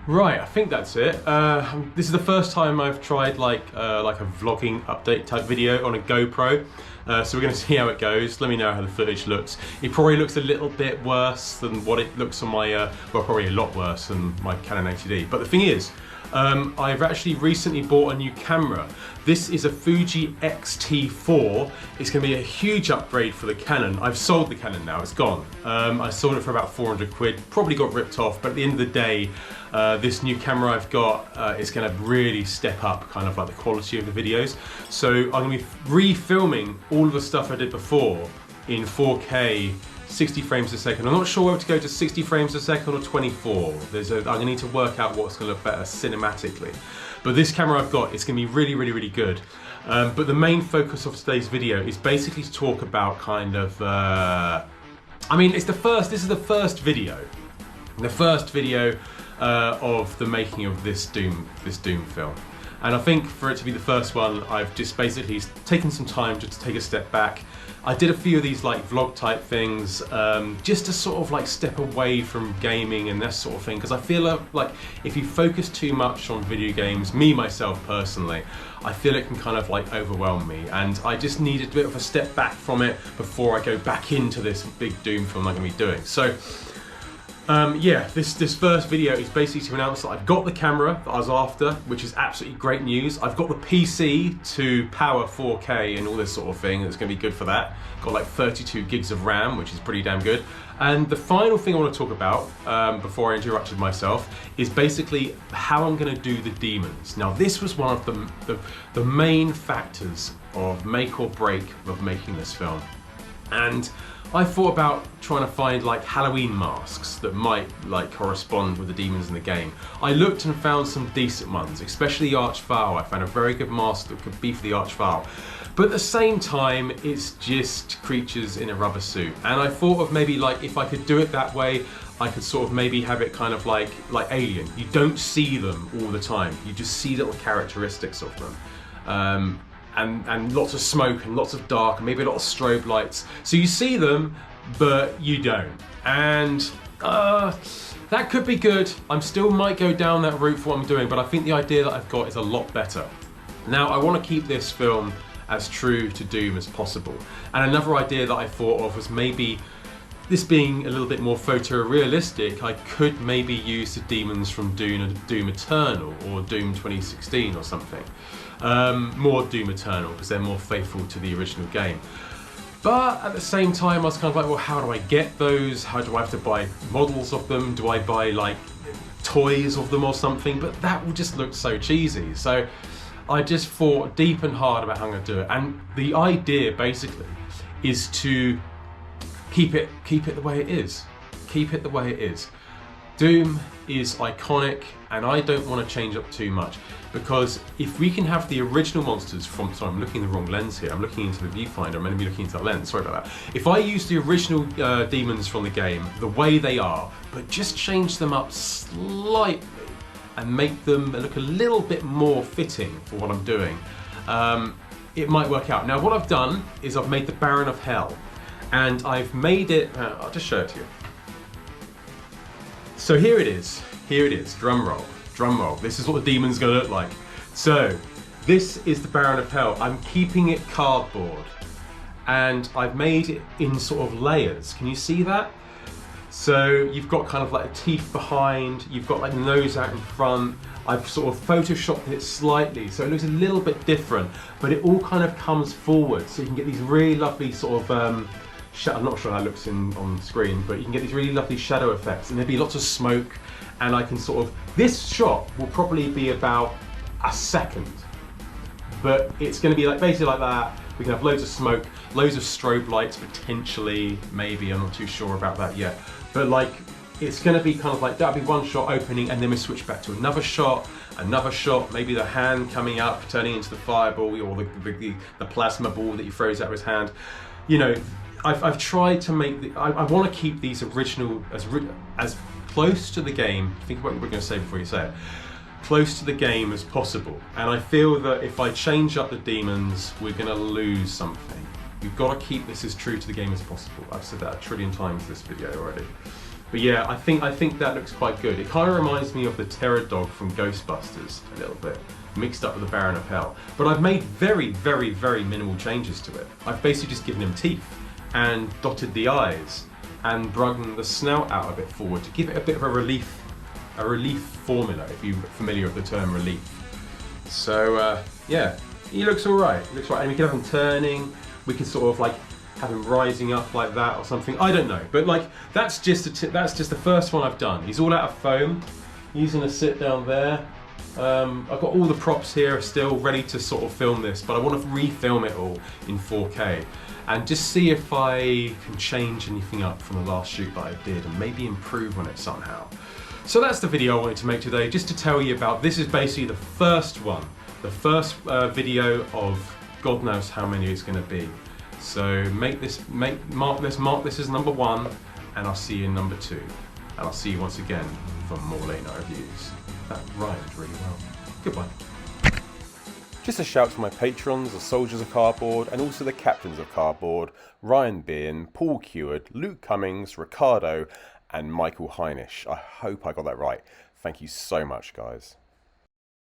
Right, I think that's it. This is the first time I've tried like a vlogging update type video on a GoPro. So we're going to see how it goes. Let me know how the footage looks. It probably looks a little bit worse than what it looks on my, well, probably a lot worse than my Canon 80D. But the thing is, I've actually recently bought a new camera. This is a Fuji X-T4. It's going to be a huge upgrade for the Canon. I've sold the Canon now, it's gone. I sold it for about 400 quid, probably got ripped off, but at the end of the day, this new camera I've got is going to really step up kind of like the quality of the videos. So I'm going to be re-filming all of the stuff I did before in 4K, 60 frames a second. I'm not sure whether to go to 60 frames a second or 24. I'm going to need to work out what's going to look better cinematically. But this camera I've got is going to be really, really, really good. But the main focus of today's video is basically to talk about kind of, I mean, this is the first video. The first video of the making of this Doom film. And I think for it to be the first one, I've just basically taken some time just to take a step back. I did a few of these like vlog type things just to sort of like step away from gaming and that sort of thing, because I feel like if you focus too much on video games, me myself personally, I feel it can kind of like overwhelm me, and I just needed a bit of a step back from it before I go back into this big Doom film I'm going to be doing. So yeah, this first video is basically to announce that I've got the camera that I was after, which is absolutely great news. I've got the PC to power 4K and all this sort of thing. It's going to be good for that. Got like 32 gigs of RAM, which is pretty damn good. And the final thing I want to talk about, before I interrupted myself, is basically how I'm going to do the demons. Now, this was one of the main factors of make or break of making this film. And I thought about trying to find like Halloween masks that might like correspond with the demons in the game. I looked and found some decent ones, especially the Archvile. I found a very good mask that could be for the Archvile. But at the same time, it's just creatures in a rubber suit. And I thought of maybe like if I could do it that way, I could sort of maybe have it kind of like Alien. You don't see them all the time. You just see little characteristics of them. And lots of smoke and lots of dark and maybe a lot of strobe lights. So you see them, but you don't. And that could be good. I still might go down that route for what I'm doing, but I think the idea that I've got is a lot better. Now, I want to keep this film as true to Doom as possible. And another idea that I thought of was maybe this being a little bit more photorealistic, I could maybe use the demons from Doom Eternal or Doom 2016 or something. More Doom Eternal, because they're more faithful to the original game. But at the same time, I was kind of like, well, how do I get those? How do I have to buy models of them? Do I buy like toys of them or something? But that would just look so cheesy. So I just thought deep and hard about how I'm going to do it. And the idea basically is to keep it the way it is. Keep it the way it is. Doom is iconic, and I don't want to change up too much, because if we can have the original monsters from, sorry, I'm looking in the wrong lens here, I'm looking into the viewfinder, I'm meant to be looking into that lens, sorry about that. If I use the original demons from the game the way they are, but just change them up slightly and make them look a little bit more fitting for what I'm doing, it might work out. Now what I've done is I've made the Baron of Hell, and I've made it, I'll just show it to you. So here it is, drum roll, this is what the demon's gonna look like. So, this is the Baron of Hell. I'm keeping it cardboard, and I've made it in sort of layers. Can you see that? So, you've got kind of like the teeth behind, you've got like the nose out in front. I've sort of photoshopped it slightly, so it looks a little bit different, but it all kind of comes forward, so you can get these really lovely sort of, I'm not sure how it looks on screen, but you can get these really lovely shadow effects, and there'll be lots of smoke, and I can sort of, this shot will probably be about a second, but it's going to be like basically like that. We can have loads of smoke, loads of strobe lights potentially, maybe, I'm not too sure about that yet, but like it's going to be kind of like, that'll be one shot opening, and then we switch back to another shot, maybe the hand coming up, turning into the fireball, or the plasma ball that he throws out of his hand. You know, I've tried to make I want to keep these original as close to the game. Think about what we're going to say before you say it. Close to the game as possible. And I feel that if I change up the demons, we're going to lose something. We've got to keep this as true to the game as possible. I've said that a trillion times in this video already. But yeah, I think that looks quite good. It kind of reminds me of the Terror Dog from Ghostbusters a little bit, mixed up with the Baron of Hell. But I've made very, very, very minimal changes to it. I've basically just given him teeth and dotted the eyes and broadened the snout out a bit forward to give it a bit of a relief formula, if you're familiar with the term relief. So yeah, he looks all right. He looks right, and we can have him turning. We can sort of like have him rising up like that or something. I don't know, but like that's just the first one I've done. He's all out of foam. He's gonna sit down there. I've got all the props here still ready to sort of film this, but I want to refilm it all in 4K and just see if I can change anything up from the last shoot that I did and maybe improve on it somehow. So that's the video I wanted to make today, just to tell you about, this is basically the first one, the first video of God knows how many it's going to be. So mark this as number 1, and I'll see you in number 2. And I'll see you once again for more late night reviews. That rhymed really well. Goodbye. Just a shout to my patrons, the Soldiers of Cardboard, and also the Captains of Cardboard, Ryan Bean, Paul Keward, Luke Cummings, Ricardo, and Michael Heinisch. I hope I got that right. Thank you so much, guys.